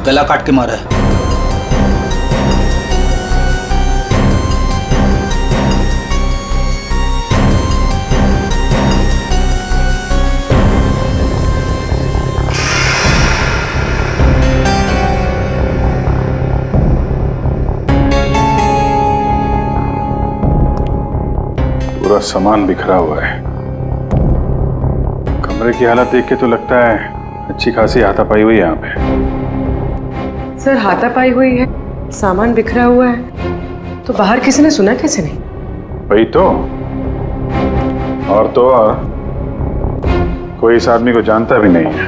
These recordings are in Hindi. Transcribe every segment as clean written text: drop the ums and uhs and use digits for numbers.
गला काट के मारा है। पूरा सामान बिखरा हुआ है। कमरे की हालत देख के तो लगता है अच्छी खासी हाथापाई हुई है यहाँ पे। सर हाथापाई हुई है, सामान बिखरा हुआ है, तो बाहर किसी ने सुना कैसे नहीं? वही तो और कोई इस आदमी को जानता भी नहीं है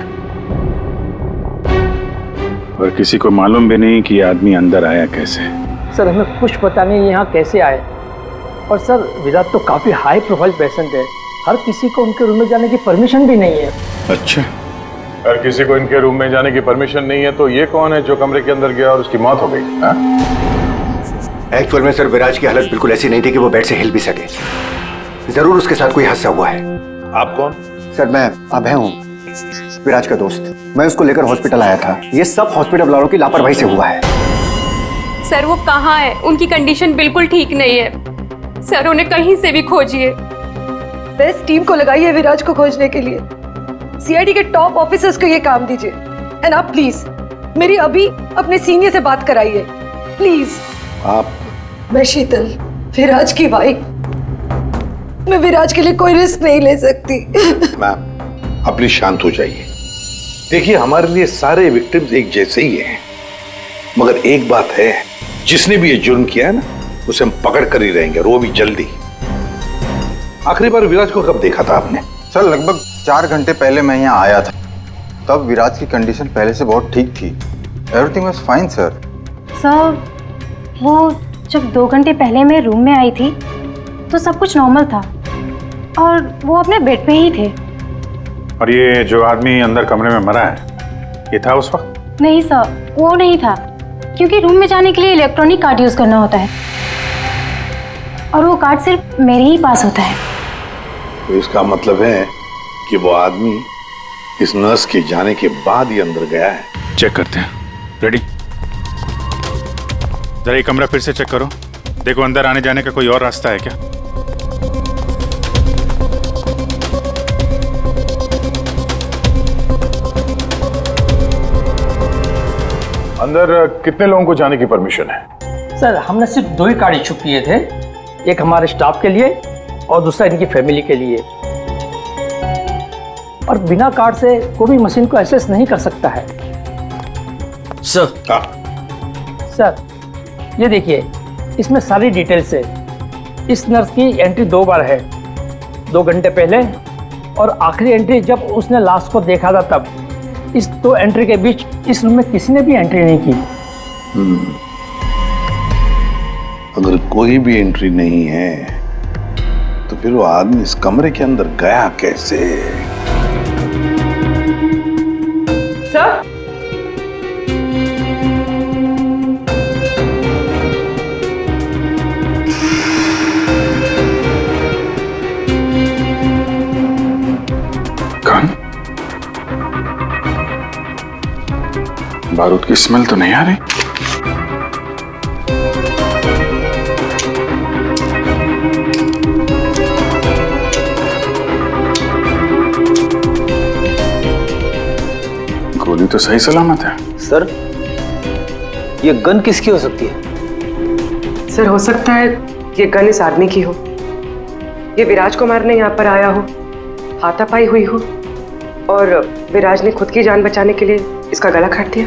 और किसी को मालूम भी नहीं कि ये आदमी अंदर आया कैसे। सर हमें कुछ पता नहीं यहाँ कैसे आए। और सर विराट तो काफी हाई प्रोफाइल पेशेंट है, हर किसी को उनके रूम में जाने की परमिशन भी नहीं है। अच्छा, हर किसी को इनके रूम में जाने की परमिशन नहीं है तो ये कौन है जो कमरे के अंदर गया और उसकी मौत हो गई? एक्चुअल में सर विराज की हालत बिल्कुल ऐसी नहीं थी कि वो बेड से हिल भी सके। जरूर उसके साथ कोई हादसा हुआ है। आप कौन? सर मैं अभय हूँ, विराज का दोस्त। मैं उसको लेकर हॉस्पिटल आया था। ये सब हॉस्पिटल वालों की लापरवाही से हुआ है। सर वो कहाँ है? उनकी कंडीशन बिल्कुल ठीक नहीं है सर, उन्हें कहीं से भी खोजिए। बेस्ट टीम को लगाइए विराज को खोजने के लिए। सीआईडी के टॉप ऑफिसर्स को ये काम दीजिए। एंड आप प्लीज मेरी अभी अपने सीनियर से बात कराइए प्लीज। आप? मैं शीतल, विराज की वाइफ। मैं विराज के लिए कोई रिस्क नहीं ले सकती। मैम आप प्लीज शांत हो जाइए। देखिए हमारे लिए सारे विक्टिम्स एक जैसे ही हैं, मगर एक बात है, जिसने भी ये जुर्म किया है ना उसे हम पकड़ कर ही रहेंगे, और वो भी जल्दी। आखिरी बार विराज को कब देखा था आपने? सर लगभग 4 घंटे पहले मैं यहाँ आया था। तब विराज की कंडीशन पहले से बहुत ठीक थी। Everything was fine sir. Sir वो जब 2 घंटे पहले मैं रूम में आई थी तो सब कुछ नॉर्मल था और वो अपने बेड पे ही थे। और ये जो आदमी अंदर कमरे में मरा है ये था उस वक्त? नहीं सर वो नहीं था, क्योंकि रूम में जाने के लिए इलेक्ट्रॉनिक कार्ड यूज करना होता है और वो कार्ड सिर्फ मेरे ही पास होता है। तो इसका मतलब है कि वो आदमी इस नर्स के जाने के बाद ही अंदर गया है। चेक करते हैं। रेडी? जरा ये कमरा फिर से चेक करो, देखो अंदर आने जाने का कोई और रास्ता है क्या। अंदर कितने लोगों को जाने की परमिशन है? सर हमने सिर्फ 2 ही कार्ड इशू किए थे, एक हमारे स्टाफ के लिए और दूसरा इनकी फैमिली के लिए। और बिना कार्ड से कोई भी मशीन को एक्सेस नहीं कर सकता है। सर सर ये देखिए इसमें सारी डिटेल्स है। इस नर्स की एंट्री 2 बार है, 2 घंटे पहले और आखिरी एंट्री जब उसने लास्ट को देखा था तब। इस 2 एंट्री के बीच इस रूम में किसी ने भी एंट्री नहीं की। अगर कोई भी एंट्री नहीं है तो फिर वो आदमी इस कमरे के अंदर गया कैसे? सर कौन? बारूद की स्मेल तो नहीं आ रही। गोली तो सही सलामत है। सर ये गन किसकी हो सकती है? सर हो सकता है ये गन इस आदमी की हो, ये विराज को मारने यहाँ पर आया हो, हाथापाई हुई हो और विराज ने खुद की जान बचाने के लिए इसका गला काट दिया।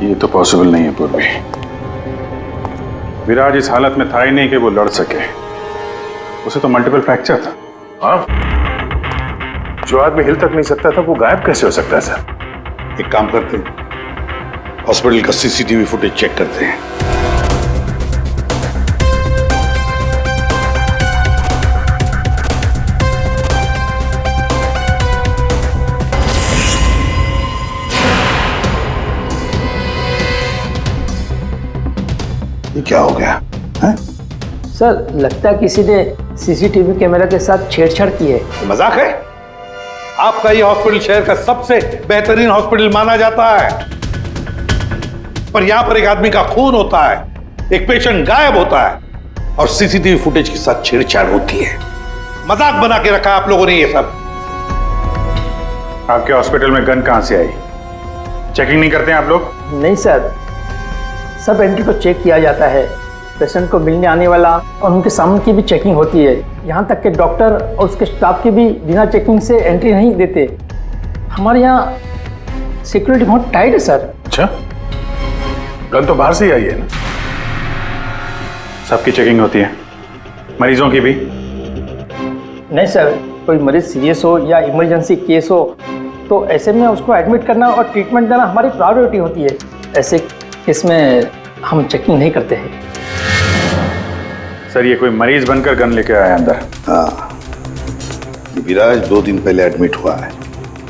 ये तो पॉसिबल नहीं है पूर्वी। विराज इस हालत में था ही नहीं कि वो लड़ सके। उसे तो मल्टीपल फ्रैक्चर था। हाँ, जो आदमी हिल तक नहीं सकता था वो गायब कैसे हो सकता है सर? एक काम करते हैं, हॉस्पिटल का सीसीटीवी फुटेज चेक करते हैं। ये क्या हो गया है? सर लगता है किसी ने सीसीटीवी कैमरा के साथ छेड़छाड़ की है। मजाक है? आपका ये हॉस्पिटल शहर का सबसे बेहतरीन हॉस्पिटल माना जाता है। पर यहां पर एक आदमी का खून होता है, एक पेशेंट गायब होता है और सीसीटीवी फुटेज के साथ छेड़छाड़ होती है। मजाक बना के रखा आप लोगों ने ये सब। आपके हॉस्पिटल में गन कहां से आई? चेकिंग नहीं करते हैं आप लोग? नहीं सर, सब एंट्री को चेक किया जाता है। पेशेंट को मिलने आने वाला और उनके सामान की भी चेकिंग होती है। यहाँ तक कि डॉक्टर और उसके स्टाफ की भी बिना चेकिंग से एंट्री नहीं देते। हमारे यहाँ सिक्योरिटी बहुत टाइट है सर। अच्छा, गन तो बाहर से ही आई है ना? सबकी चेकिंग होती है, मरीजों की भी? नहीं सर, कोई मरीज सीरियस हो या इमरजेंसी केस हो तो ऐसे में उसको एडमिट करना और ट्रीटमेंट देना हमारी प्रायोरिटी होती है। ऐसे केस में हम चेकिंग नहीं करते हैं। सर, ये कोई मरीज बनकर गन लेके आया अंदर? हाँ, विराज 2 दिन पहले एडमिट हुआ है,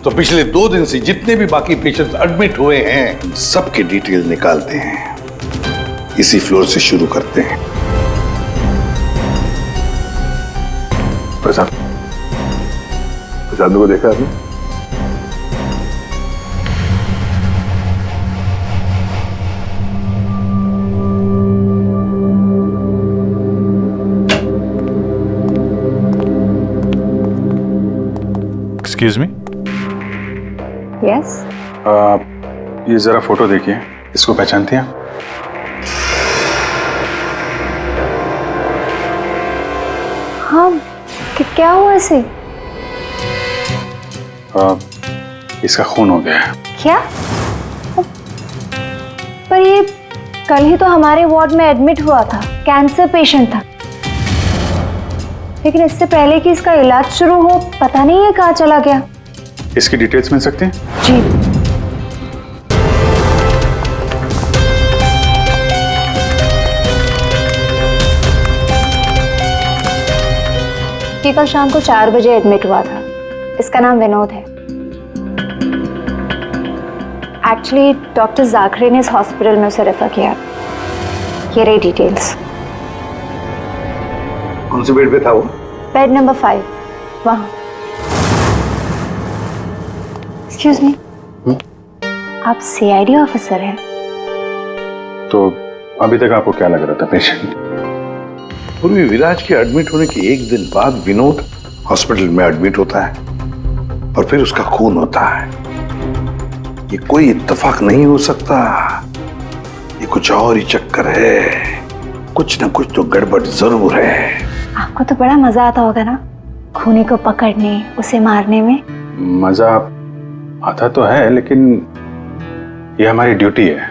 तो पिछले 2 दिन से जितने भी बाकी पेशेंट्स एडमिट हुए हैं सबके डिटेल निकालते हैं। इसी फ्लोर से शुरू करते हैं। प्रसाद को देखा आपने? Excuse me. यस। ये जरा फोटो देखिए, इसको पहचानती हैं? हाँ, क्या हुआ इसे? इसका खून हो गया है। क्या? पर ये कल ही तो हमारे वार्ड में एडमिट हुआ था, कैंसर पेशेंट था। लेकिन इससे पहले कि इसका इलाज शुरू हो, पता नहीं ये कहाँ चला गया। इसकी डिटेल्स मिल सकती हैं? जी। ये कल शाम को 4 बजे एडमिट हुआ था। इसका नाम विनोद है। एक्चुअली डॉक्टर जाखरे ने इस हॉस्पिटल में उसे रेफर किया। ये रही डिटेल्स। कौन से बेड पे था वो? बेड नंबर 5, वहाँ। एक्सक्यूज मी, आप सीआईडी ऑफिसर हैं? तो अभी तक आपको क्या लग रहा था पेशेंट? पूर्वी विराज के एडमिट होने के 1 दिन बाद विनोद हॉस्पिटल में एडमिट होता है और फिर उसका खून होता है। ये कोई इत्तेफाक नहीं हो सकता, ये कुछ और ही चक्कर है। कुछ ना कुछ तो गड़बड़ जरूर है। आपको तो बड़ा मजा आता होगा ना खूनी को पकड़ने, उसे मारने में? मजा आता तो है, लेकिन ये हमारी ड्यूटी है।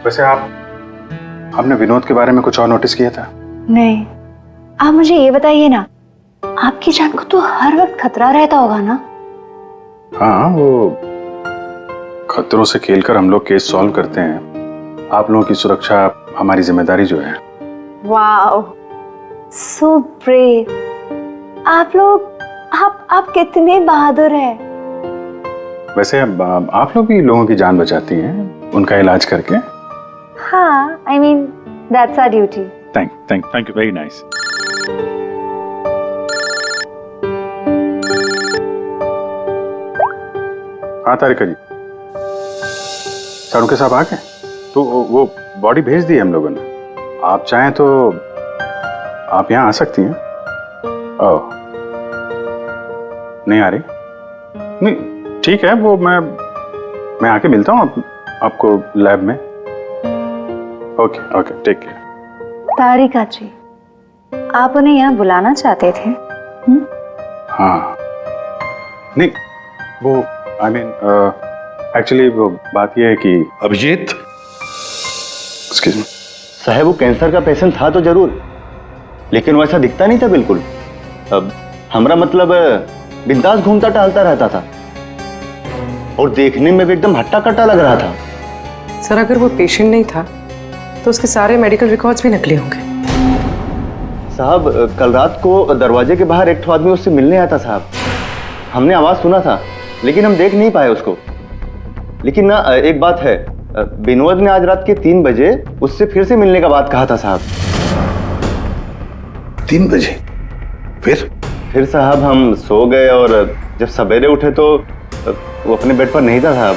वैसे आपने विनोद के बारे में कुछ और नोटिस किया था? नहीं। आप मुझे ये बताइए ना, आपकी जान को तो हर वक्त खतरा रहता होगा ना? हाँ, वो खतरों से खेलकर हम लोग केस सॉल्व करते हैं। आप लोगों की सुरक्षा हमारी जिम्मेदारी जो है। Wow, so brave. आप कितने बहादुर हैं। वैसे आप लोग भी लोगों की जान बचाती हैं उनका इलाज करके। हाँ, I mean that's our duty. Thank you, very nice. हाँ तारिका जी, सारू के साहब आ गए? तो वो बॉडी भेज दी है हम लोगों ने। आप चाहें तो आप यहाँ आ सकती हैं। ओह, नहीं आ रही? नहीं, ठीक है, वो मैं आके मिलता हूँ आपको लैब में। Okay, take care. Tarika ji, आप उन्हें यहाँ बुलाना चाहते थे? हाँ, नहीं, वो एक्चुअली वो बात ये है कि अभिजीत, एक्सक्यूज मी साहब, वो कैंसर का पेशेंट था तो जरूर, लेकिन वैसा दिखता नहीं था बिल्कुल। अब हमारा मतलब बिंदास घूमता टहलता रहता था और देखने में भी एकदम हट्टा कट्टा लग रहा था। सर, अगर वो पेशेंट नहीं था तो उसके सारे मेडिकल रिकॉर्ड्स भी नकली होंगे। साहब, कल रात को दरवाजे के बाहर एक आदमी उससे मिलने आया था साहब। हमने आवाज सुना था लेकिन हम देख नहीं पाए उसको। लेकिन ना एक बात है, विनोद ने आज रात के 3 बजे उससे फिर से मिलने का बात कहा था साहब। 3 बजे? फिर साहब हम सो गए और जब सवेरे उठे तो वो अपने बेड पर नहीं था साहब।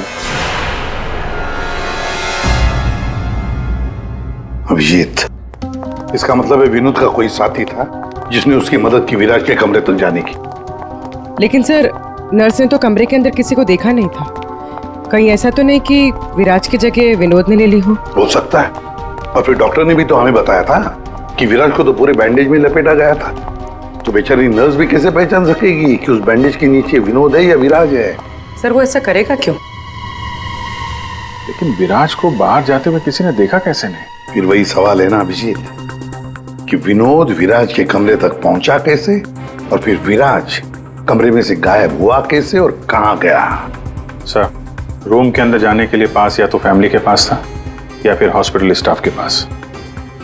अभिजीत, इसका मतलब है विनोद का कोई साथी था जिसने उसकी मदद की विराज के कमरे तक जाने की। लेकिन सर, नर्स ने तो कमरे के अंदर किसी को देखा नहीं था। कहीं ऐसा तो नहीं कि विराज की जगह विनोद ने ले ली हो सकता है। और फिर डॉक्टर ने भी तो हमें बताया था कि विराज को तो पूरे बैंडेज में लपेटा गया था। तो बेचारी नर्स भी कैसे पहचान सकेगी कि उस बैंडेज के नीचे विनोद है या विराज है? सर, वो ऐसा करेगा क्यों? लेकिन विराज को बाहर जाते हुए किसी ने देखा कैसे नहीं? फिर वही सवाल है ना अभिजीत, कि विनोद विराज के कमरे तक पहुंचा कैसे, और फिर विराज कमरे में से गायब हुआ कैसे और कहां गया? सर, रूम के अंदर जाने के लिए पास या तो फैमिली के पास था या फिर हॉस्पिटल स्टाफ के पास।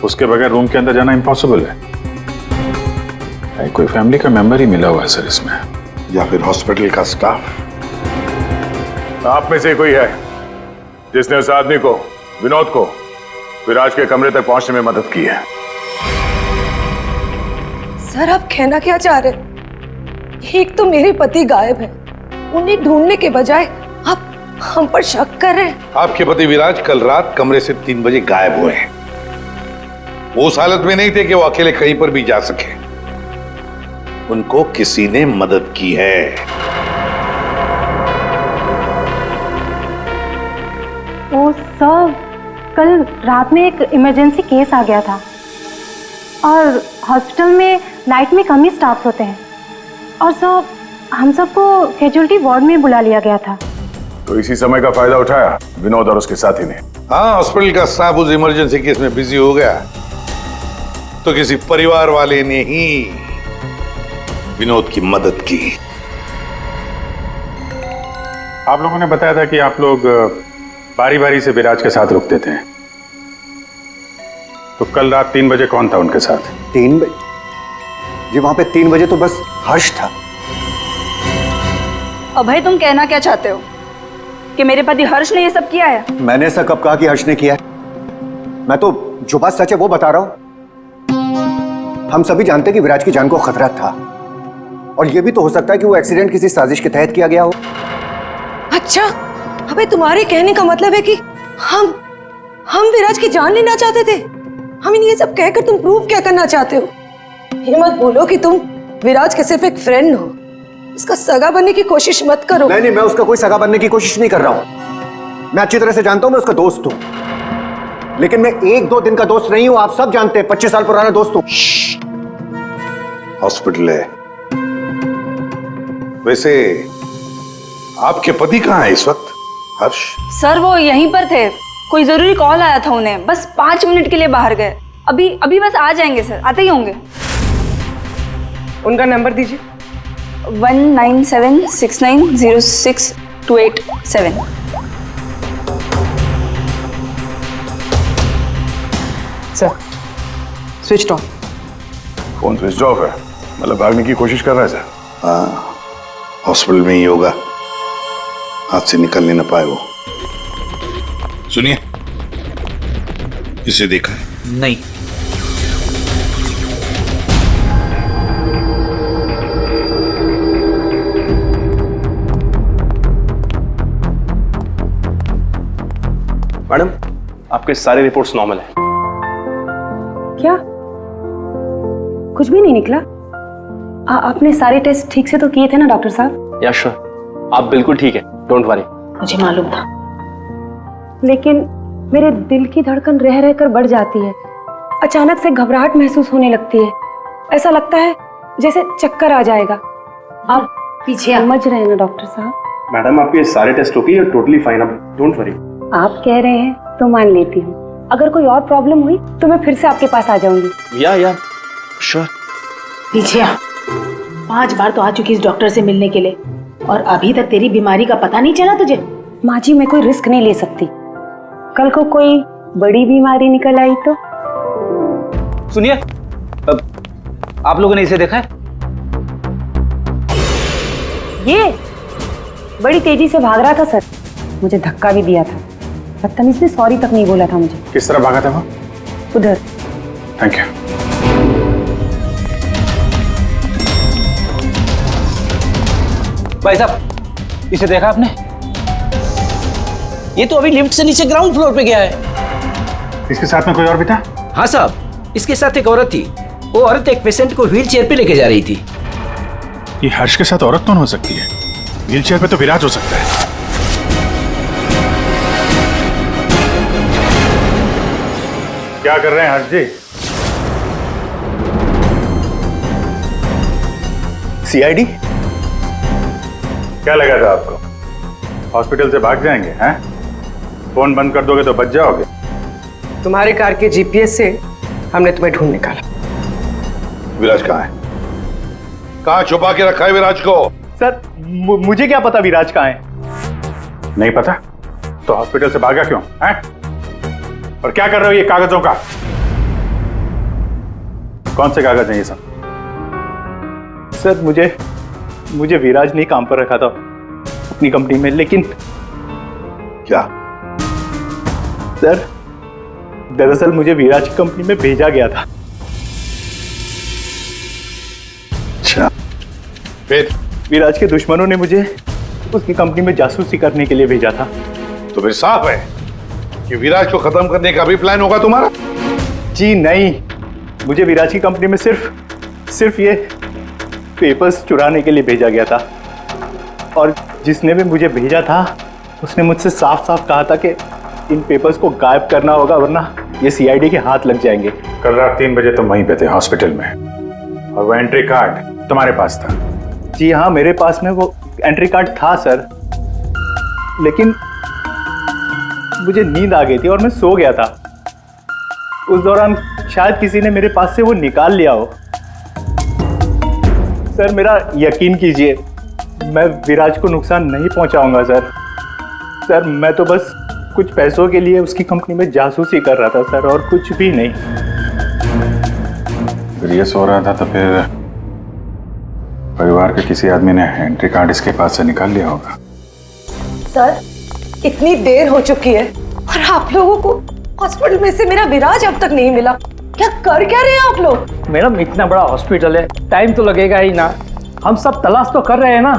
उसके बगैर रूम के अंदर जाना इम्पॉसिबल है। कोई फैमिली का मेंबर ही मिला हुआ है सर इसमें, या फिर हॉस्पिटल का स्टाफ। आप में से कोई है जिसने उस आदमी को, विनोद को, विराज के कमरे तक पहुंचने में मदद की है? सर, आप कहना क्या चाह रहे? एक तो मेरे पति गायब है, उन्हें ढूंढने के बजाय आप हम पर शक कर रहे हैं। आपके पति विराज कल रात कमरे से 3 बजे गायब हुए हैं। वो उस हालत में नहीं थे कि वो अकेले कहीं पर भी जा सके। उनको किसी ने मदद की है। ओ सर, कल रात में एक इमरजेंसी केस आ गया था और हॉस्पिटल में नाइट में कम ही स्टाफ होते हैं, और सर हम सबको कैजुअलिटी वार्ड में बुला लिया गया था। तो इसी समय का फायदा उठाया विनोद और उसके साथी ने। हाँ, हॉस्पिटल का स्टाफ उस इमरजेंसी केस में बिजी हो गया, तो किसी परिवार वाले ने ही विनोद की मदद की। आप लोगों ने बताया था कि आप लोग बारी बारी से विराज के साथ रुकते थे, तो कल रात 3 बजे कौन था उनके साथ? 3 बजे? जी, वहां पे 3 बजे तो बस हर्ष था। अभय, तुम कहना क्या चाहते हो कि मेरे पति हर्ष ने ये सब किया है? मैंने ऐसा कब कहा कि हर्ष ने किया है? मैं तो जो बात सच है वो बता रहा हूं। हम सभी जानते हैं कि विराज की जान को खतरा था, और ये भी तो हो सकता है कि वो एक्सीडेंट किसी साजिश के तहत किया गया हो। अच्छा, अबे तुम्हारे कहने का मतलब है कि हम विराज की जान लेना चाहते थे? हम ये सब कहकर तुम प्रूव क्या करना चाहते हो? ये मत बोलो कि तुम विराज के सिर्फ एक फ्रेंड हो, उसका सगा बनने की कोशिश मत करो। नहीं, मैं उसका कोई सगा बनने की कोशिश नहीं कर रहा हूं। मैं अच्छी तरह से जानता हूं, मैं उसका दोस्त हूं, लेकिन मैं 1-2 दिन का दोस्त नहीं हूं। आप सब जानते हैं, 25 साल पुराना दोस्त हूं। हॉस्पिटल है। वैसे आपके पति कहाँ है इस वक्त, हर्ष? सर, वो यहीं पर थे। कोई जरूरी कॉल आया था उन्हें, बस 5 मिनट के लिए बाहर गए। अभी बस आ जाएंगे सर, आते ही होंगे। उनका नंबर दीजिए। 1976906287। Sir, switch off. Phone switch off है? मतलब भागने की कोशिश कर रहा है सर? हाँ, हॉस्पिटल में ही होगा, हाथ से निकलने न पाए वो। सुनिए, इसे देखा है? नहीं। मैडम, आपके सारे रिपोर्ट्स नॉर्मल है। क्या? कुछ भी नहीं निकला? आपने सारे टेस्ट ठीक से तो किए थे ना डॉक्टर साहब? या श्योर, आप बिल्कुल ठीक है, डोंट वरी। मुझे मालूम था, लेकिन मेरे दिल की धड़कन रह रहकर बढ़ जाती है। अचानक से घबराहट महसूस होने लगती है। ऐसा लगता है जैसे चक्कर आ जाएगा। आप पीछे समझ रहे हैं ना डॉक्टर साहब? मैडम, आपके सारे test okay, you are totally fine, आप डोंट वरी। आप कह रहे हैं तो मान लेती हूँ। अगर कोई और प्रॉब्लम हुई तो मैं फिर से आपके पास आ जाऊंगी। या श्योर। पीछे आ। 5 बार तो आ चुकी इस डॉक्टर से मिलने के लिए, और अभी तक तेरी बीमारी का पता नहीं चला तुझे? माँ जी, मैं कोई रिस्क नहीं ले सकती। कल को कोई बड़ी बीमारी निकल आई तो? सुनिए, आप लोगों ने इसे देखा है? ये बड़ी तेजी से भाग रहा था सर, मुझे धक्का भी दिया था। बदतमीज ने सॉरी तक नहीं बोला था मुझे। किस तरह भागा था वो? उधर। Thank you. भाई साहब, इसे देखा आपने? ये तो अभी लिफ्ट से नीचे ग्राउंड फ्लोर पे गया है। इसके साथ में कोई और भी था? हाँ साहब, इसके साथ एक औरत थी। वो औरत एक पेशेंट को व्हील चेयर पे लेके जा रही थी। ये हर्ष के साथ औरत कौन हो सकती है? व्हील चेयर पे तो विराज हो सकता है। क्या कर रहे हैं हर्ष जी? सीआईडी? क्या लगा था आपको हॉस्पिटल से भाग जाएंगे? हैं? फोन बंद कर दोगे तो बच जाओगे। तुम्हारे कार के जीपीएस से हमने तुम्हें ढूंढ निकाला। विराज कहाँ है? कहाँ छुपा के रखा है विराज को? सर मुझे क्या पता विराज कहाँ है? नहीं पता तो हॉस्पिटल से भागा क्यों? हैं? और क्या कर रहे हो ये कागजों का? कौन से कागज हैं ये सब? सर मुझे विराज ने काम पर रखा था अपनी कंपनी में, लेकिन क्या? सर दरअसल मुझे विराज की कंपनी में भेजा गया था। अच्छा, फिर? विराज के दुश्मनों ने मुझे उसकी कंपनी में जासूसी करने के लिए भेजा था। तो फिर साफ है कि विराज को खत्म करने का भी प्लान होगा तुम्हारा? जी नहीं, मुझे विराज की कंपनी में सिर्फ ये पेपर्स चुराने के लिए भेजा गया था। और जिसने भी मुझे भेजा था उसने मुझसे साफ साफ कहा था कि इन पेपर्स को गायब करना होगा, वरना ये सीआईडी के हाथ लग जाएंगे। कल रात 3 बजे तुम वहीं पे थे हॉस्पिटल में, और वो एंट्री कार्ड तुम्हारे पास था? जी हाँ, मेरे पास में वो एंट्री कार्ड था सर, लेकिन मुझे नींद आ गई थी और मैं सो गया था। उस दौरान शायद किसी ने मेरे पास से वो निकाल लिया हो। सर मेरा यकीन कीजिए, मैं विराज को नुकसान नहीं पहुंचाऊंगा सर। सर मैं तो बस कुछ पैसों के लिए उसकी कंपनी में जासूसी कर रहा था सर, और कुछ भी नहीं। फिर ये सो रहा था तो फिर परिवार के किसी आदमी ने एंट्री कार्ड इसके पास से निकाल लिया होगा। सर इतनी देर हो चुकी है और आप लोगों को हॉस्पिटल में से मेरा विराज अब तक नहीं मिला। क्या कर क्या रहे हैं आप लोग? मैडम इतना बड़ा हॉस्पिटल है, टाइम तो लगेगा ही ना। हम सब तलाश तो कर रहे हैं ना।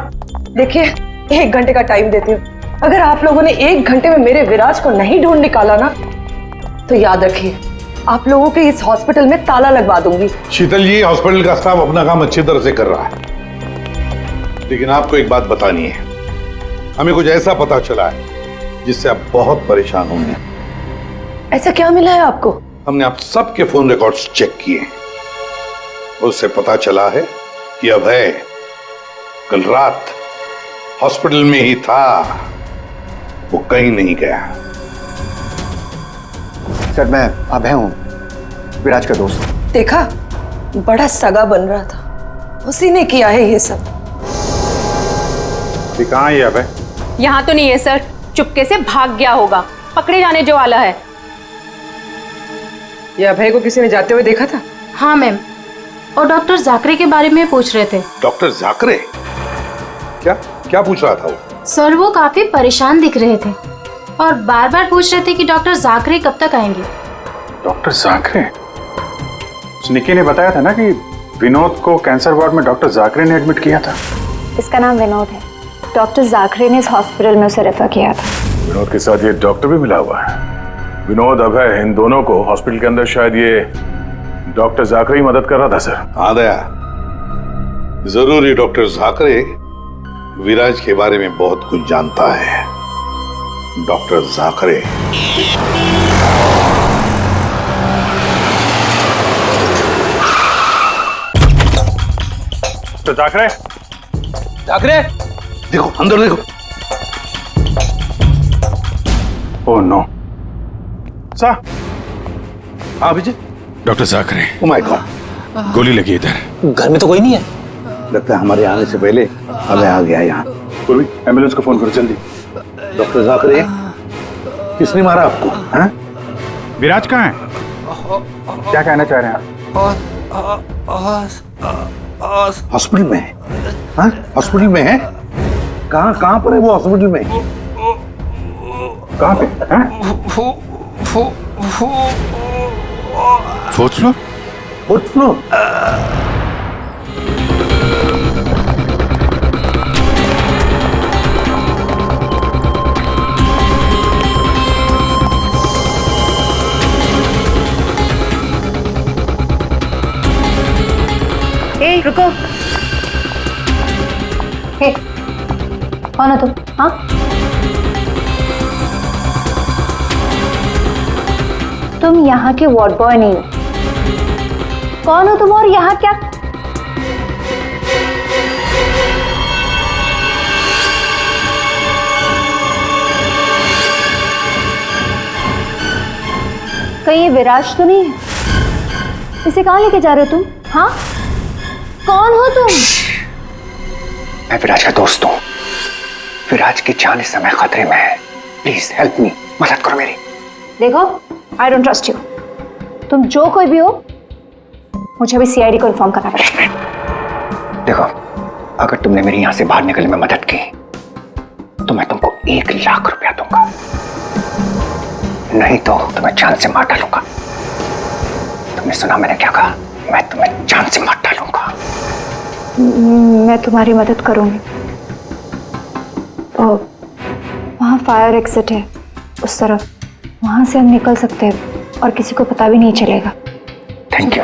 देखिए 1 घंटे का टाइम देती हूँ, अगर आप लोगों ने 1 घंटे में मेरे विराज को नहीं ढूंढ निकाला ना, तो याद रखिए आप लोगों के इस हॉस्पिटल में ताला लगवा दूंगी। शीतल जी, हॉस्पिटल का स्टाफ अपना काम अच्छी तरह से कर रहा है, लेकिन आपको एक बात बतानी है। हमें कुछ ऐसा पता चला है जिससे आप बहुत परेशान होंगे। ऐसा क्या मिला है आपको? हमने आप सबके फोन रिकॉर्ड्स चेक किए, उससे पता चला है कि अभय कल रात हॉस्पिटल में ही था, वो कहीं नहीं गया। सर मैं अभय हूं, विराज का दोस्त। देखा, बड़ा सगा बन रहा था, उसी ने किया है ये सब। कहाँ है अभय? यहाँ तो नहीं है सर, चुपके से भाग गया होगा, पकड़े जाने जो वाला है। ये अभय को किसी ने जाते हुए देखा था? हाँ मैम, और डॉक्टर जाकरे के बारे में पूछ रहे थे। डॉक्टर जाकरे? क्या पूछ रहा था वो? सर वो काफी परेशान दिख रहे थे और बार बार पूछ रहे थे कि डॉक्टर जाकरे कब तक आएंगे। डॉक्टर जाकरे? निकी ने बताया था ना कि विनोद को कैंसर वार्ड में डॉक्टर जाकरे ने एडमिट किया था। इसका नाम विनोद है, डॉक्टर जाकरे ने इस हॉस्पिटल में उसे रेफर किया था। विनोद के साथ ये डॉक्टर भी मिला हुआ है। विनोद, अभय, इन दोनों को हॉस्पिटल के अंदर शायद ये डॉक्टर जाकरे ही मदद कर रहा था सर। हाँ दया, जरूरी डॉक्टर जाकरे विराज के बारे में बहुत कुछ जानता है। डॉक्टर जाकरे तो जाकरे देखो, अंदर देखो। ओह नो सा। हाँ विजय, डॉक्टर जाकरे। ओह माय गॉड, गोली लगी इधर। घर में तो कोई नहीं है। लगता है हमारे आने से पहले हमें आ गया यहाँ। पूर्वी, एम्बुलेंस को फोन करो जल्दी। डॉक्टर जाकरे, किसने मारा आपको? हाँ? विराज कहाँ है? क्या कहना चाह रहे हैं आप? हॉस्पिटल में है? हाँ? हॉस्पिटल में है? कहाँ पर है वो हॉस्पिटल में? कहाँ पे? Fourth floor? Fourth floor? रुको। हे, कौन हो तुम? हाँ, तुम यहाँ के वार्ड बॉय नहीं हो। कौन हो तुम और यहाँ क्या? कहीं ये विराज तो नहीं है? इसे कहाँ लेके जा रहे हो तुम? हाँ, कौन हो तुम? मैं विराज का दोस्त हूँ। विराज की जान इस समय खतरे में है। प्लीज हेल्प मी, मदद करो मेरी। देखो, आई डोंट ट्रस्ट यू। तुम जो कोई भी हो, मुझे अभी सीआईडी को इन्फॉर्म करना पड़ेगा। देखो, अगर तुमने मेरी यहां से बाहर निकलने में मदद की तो मैं तुमको 1 लाख रुपया दूंगा, नहीं तो तुम्हें जान से मार डालूंगा। तुमने सुना मैंने क्या कहा? मैं तुम्हें जान से मार डालूंगा। मैं तुम्हारी मदद करूंगी। वहाँ फायर एग्जिट है उस तरफ, वहां से हम निकल सकते हैं और किसी को पता भी नहीं चलेगा। Thank you.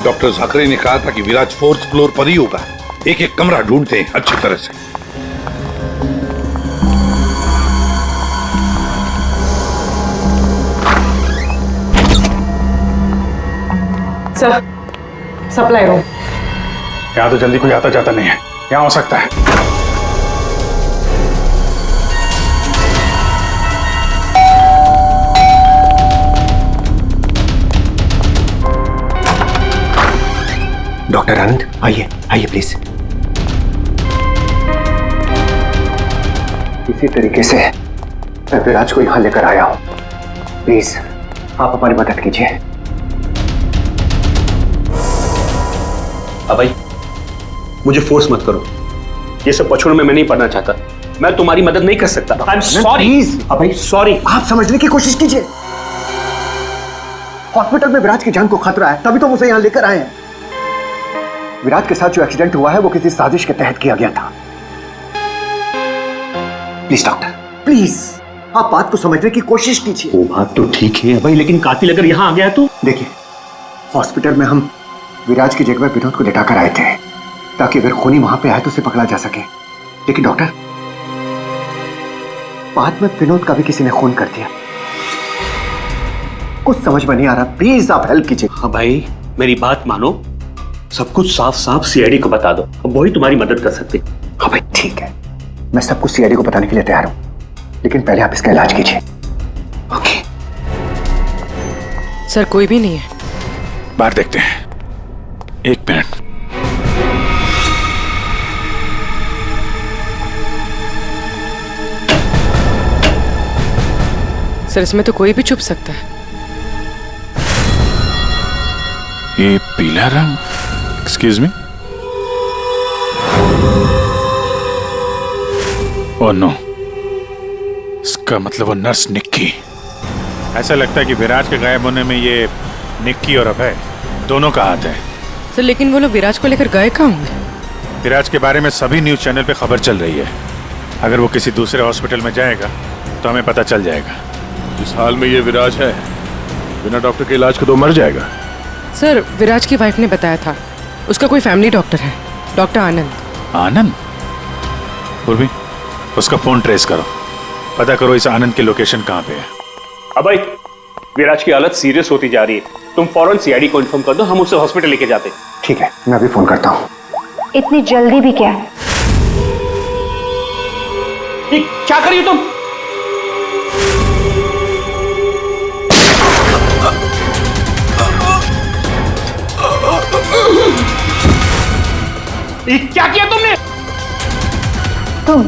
डॉक्टर जाकरे ने कहा था कि विराज 4th फ्लोर पर ही होगा। एक एक कमरा ढूंढते हैं अच्छी तरह से। Sir, supply room. यहाँ तो जल्दी कोई आता जाता नहीं है। यहाँ हो सकता है। डॉक्टर आनंद, आइए आइए प्लीज। इसी तरीके से मैं विराज को यहां लेकर आया हूं। प्लीज आप हमारी मदद कीजिए। अभय, मुझे फोर्स मत करो। ये सब पछुड़ में मैं नहीं पढ़ना चाहता। मैं तुम्हारी मदद नहीं कर सकता। I am sorry. Abhay sorry. आप समझने की कोशिश कीजिए। हॉस्पिटल में विराज की जान को खतरा है, तभी तो उसे यहां लेकर आए हैं। विराज के साथ जो एक्सीडेंट हुआ है वो किसी साजिश के तहत किया गया था। प्लीज डॉक्टर, प्लीज आप बात को समझने की कोशिश कीजिए। वो बात तो ठीक है भाई, लेकिन कातिल अगर यहाँ आ गया तो? देखिए, हॉस्पिटल में हम विराज की जगह विनोद को लेटाकर आए थे ताकि अगर खूनी वहां पे आए तो उसे पकड़ा जा सके। लेकिन डॉक्टर, बाद में विनोद का भी किसी ने खून कर दिया। कुछ समझ में नहीं आ रहा। प्लीज आप हेल्प कीजिए। हाँ भाई, मेरी बात मानो। सब कुछ साफ साफ सीआईडी को बता दो, वही तुम्हारी मदद कर सकते। हाँ भाई ठीक है, मैं सब कुछ सीआईडी को बताने के लिए तैयार हूं, लेकिन पहले आप इसका इलाज कीजिए। ओके सर, कोई भी नहीं है। बाहर देखते हैं। 1 मिनट। सर, इसमें तो कोई भी छुप सकता है। ये पीला रंग, एक्सक्यूज मी। ओह नो, इसका मतलब वो नर्स निक्की। ऐसा लगता है कि विराज के गायब होने में ये निक्की और अभय दोनों का हाथ है। सर, लेकिन वो लोग विराज को लेकर गए कहाँ होंगे? विराज के बारे में सभी न्यूज चैनल पे खबर चल रही है। अगर वो किसी दूसरे हॉस्पिटल में जाएगा तो हमें पता चल जाएगा। इस हाल में ये विराज है, बिना डॉक्टर के इलाज को तो मर जाएगा। सर, विराज की वाइफ ने बताया था उसका कोई फैमिली डॉक्टर है, डॉक्टर आनंद। आनंद? पूर्वी, उसका फोन ट्रेस करो, पता करो इस आनंद की लोकेशन कहाँ पे है। अभय, विराज की हालत सीरियस होती जा रही है। तुम फौरन सीआईडी को इन्फॉर्म कर दो, हम उसे हॉस्पिटल लेके जाते। ठीक है, मैं अभी फोन करता हूँ। इतनी जल्दी भी क्या है? क्या करिए तुम? क्या किया तुमने? तुम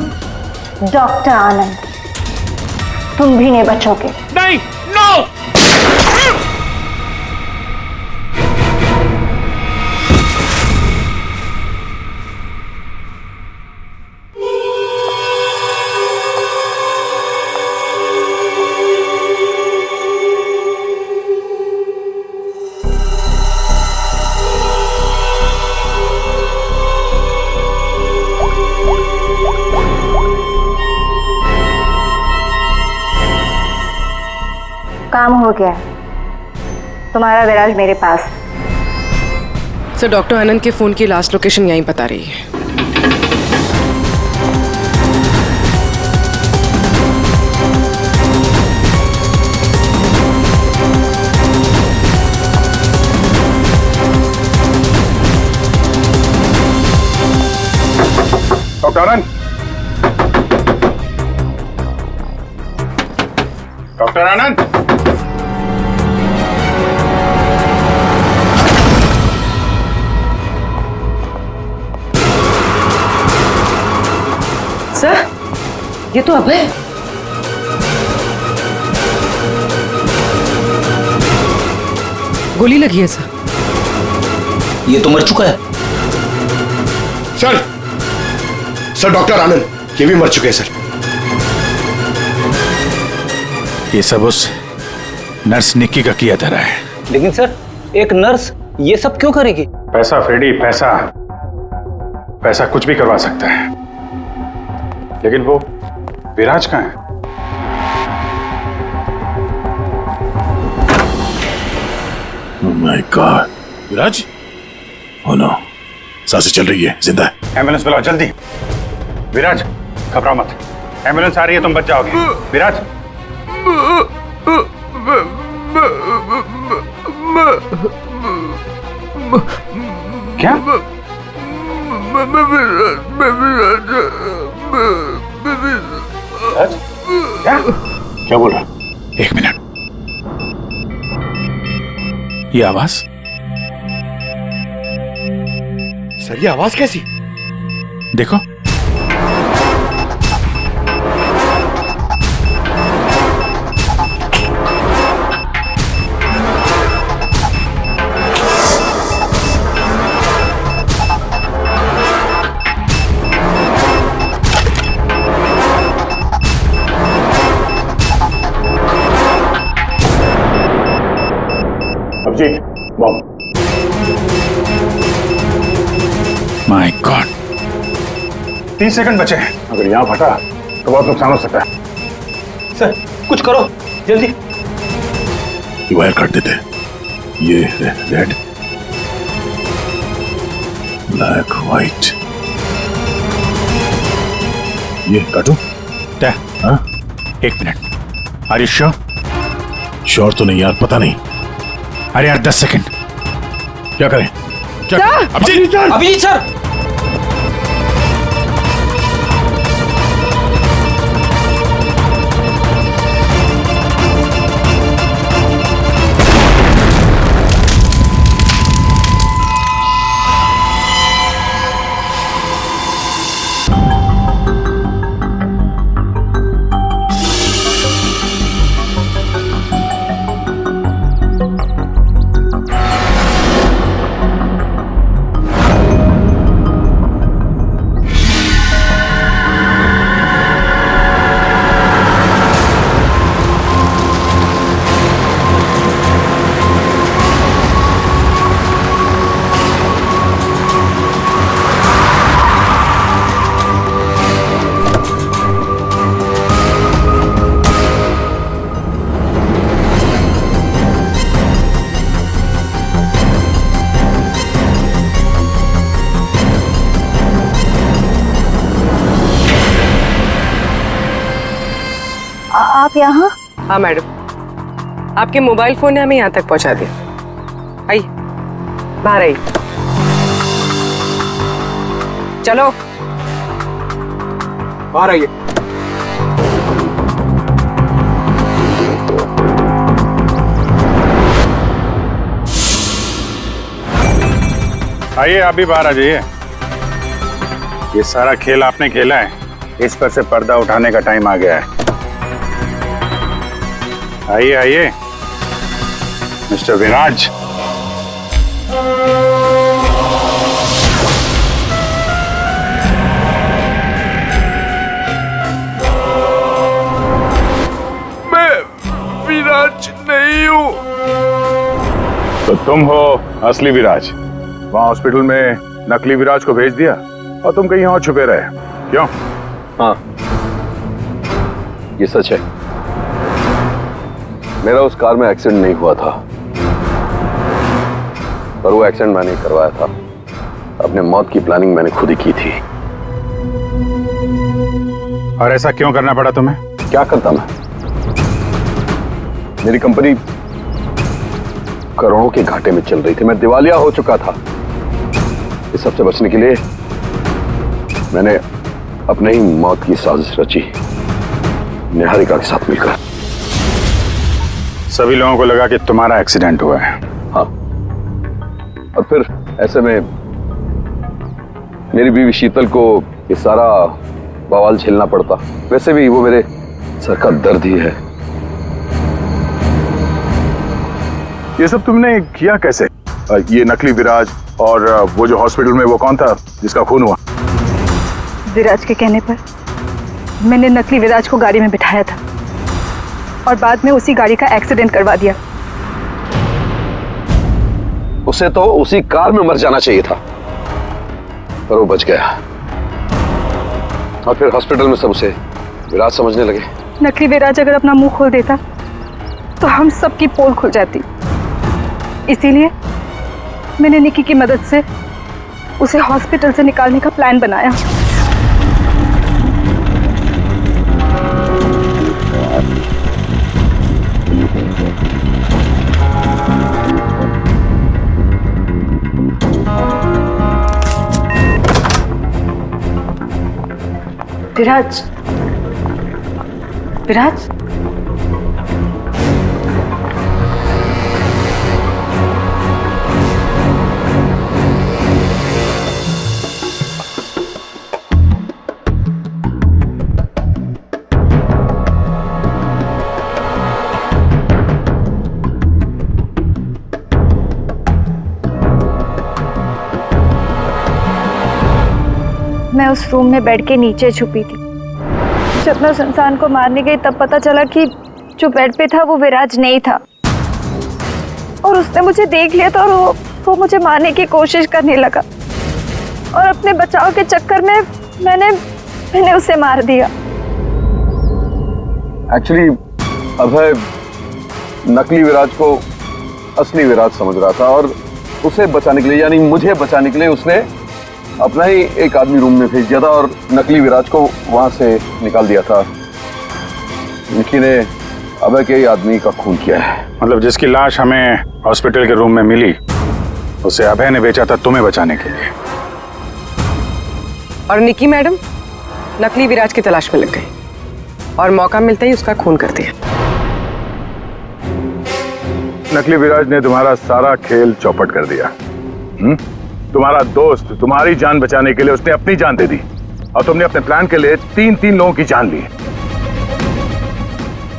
डॉक्टर आनंद, तुम भी नहीं बचोगे। नहीं, नो। काम हो गया, तुम्हारा विराज मेरे पास। सर डॉक्टर आनंद के फोन की लास्ट लोकेशन यहीं बता रही है। डॉक्टर आनंद, डॉक्टर आनंद, सर ये तो अभय। गोली लगी है सर। ये तो मर चुका है। सर डॉक्टर आनंद ये भी मर चुके हैं सर। ये सब उस नर्स निक्की का किया धरा है। लेकिन सर एक नर्स ये सब क्यों करेगी? पैसा फ्रेडी, पैसा पैसा कुछ भी करवा सकता है। लेकिन वो विराज कहाँ है? Oh my God, Viraj? Oh no, सांसें चल रही है, जिंदा है। एम्बुलेंस बुलाओ जल्दी। विराज घबराओ मत, एम्बुलेंस आ रही है, तुम बच जाओगे। विराज क्या? क्या क्या बोल रहा? एक मिनट, ये आवाज? सर ये आवाज कैसी? देखो। Abhijit, bomb. My God, 30 second बचे हैं। अगर यहां फटा तो बहुत नुकसान हो सकता है। सर कुछ करो जल्दी। ये वायर काट देते। ये रेड, ब्लैक, व्हाइट, ये काटू? हाँ? एक minute, are you sure? Sure तो नहीं यार, पता नहीं। अरे यार 10 सेकंड, क्या करें? क्या? Abhijit sir, Abhijit sir. आप यहाँ? हाँ मैडम, आपके मोबाइल फोन ने हमें यहाँ तक पहुँचा दिया। आइए बाहर आइए। चलो बाहर आइए। आइए, आप भी बाहर आ जाइए। ये सारा खेल आपने खेला है, इस पर से पर्दा उठाने का टाइम आ गया है। आइए आइए मिस्टर विराज। मैं विराज नहीं हूं। तो तुम हो असली विराज। वहां हॉस्पिटल में नकली विराज को भेज दिया और तुम कहीं और छुपे रहे, क्यों? हाँ ये सच है। मेरा उस कार में एक्सीडेंट नहीं हुआ था, पर वो एक्सीडेंट मैंने करवाया था। अपने मौत की प्लानिंग मैंने खुद ही की थी। और ऐसा क्यों करना पड़ा तुम्हें? क्या करता मैं? मेरी कंपनी करोड़ों के घाटे में चल रही थी, मैं दिवालिया हो चुका था। इस सबसे बचने के लिए मैंने अपने ही मौत की साजिश रची, निहारिका के साथ मिलकर। सभी लोगों को लगा कि तुम्हारा एक्सीडेंट हुआ है। हाँ, और फिर ऐसे में मेरी बीवी शीतल को ये सारा बवाल झेलना पड़ता। वैसे भी वो मेरे सर का दर्द ही है। ये सब तुमने किया कैसे? ये नकली विराज और वो जो हॉस्पिटल में वो कौन था जिसका खून हुआ? विराज के कहने पर मैंने नकली विराज को गाड़ी में बिठाया था और बाद में उसी गाड़ी का एक्सीडेंट करवा दिया। उसे तो उसी कार में मर जाना चाहिए था, पर वो बच गया। और फिर हॉस्पिटल में सब उसे विराज समझने लगे। नकली विराज अगर अपना मुंह खोल देता तो हम सबकी पोल खुल जाती। इसीलिए मैंने निकी की मदद से उसे हॉस्पिटल से निकालने का प्लान बनाया। विराज, विराज, मैं उस रूम में बेड के नीचे छुपी थी। जब मैं उस इंसान को मारने गई तब पता चला कि जो बेड पे था वो विराज नहीं था, और उसने मुझे देख लिया था और वो मुझे मारने की कोशिश करने लगा, और अपने बचाव के चक्कर में मैंने उसे मार दिया। एक्चुअली अभय नकली विराज को असली विराज समझ रहा था, और उसे बचाने के लिए, यानी मुझे बचाने के लिए, उसने अपना ही एक आदमी रूम में भेज दिया था और नकली विराज को वहां से निकाल दिया था। निकी ने अभय के ही आदमी का खून किया है। मतलब जिसकी लाश हमें हॉस्पिटल के रूम में मिली उसे अभय ने बेचा था तुम्हें बचाने के लिए। और निकी मैडम नकली विराज की तलाश में लग गई और मौका मिलते ही उसका खून कर दिया। नकली विराज ने तुम्हारा सारा खेल चौपट कर दिया। तुम्हारा दोस्त तुम्हारी जान बचाने के लिए उसने अपनी जान दे दी, और तुमने अपने प्लान के लिए तीन लोगों की जान ली।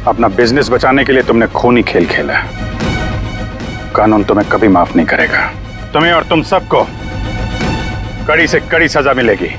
अपना बिजनेस बचाने के लिए तुमने खूनी खेल खेला। कानून तुम्हें कभी माफ नहीं करेगा। तुम्हें और तुम सबको कड़ी से कड़ी सजा मिलेगी।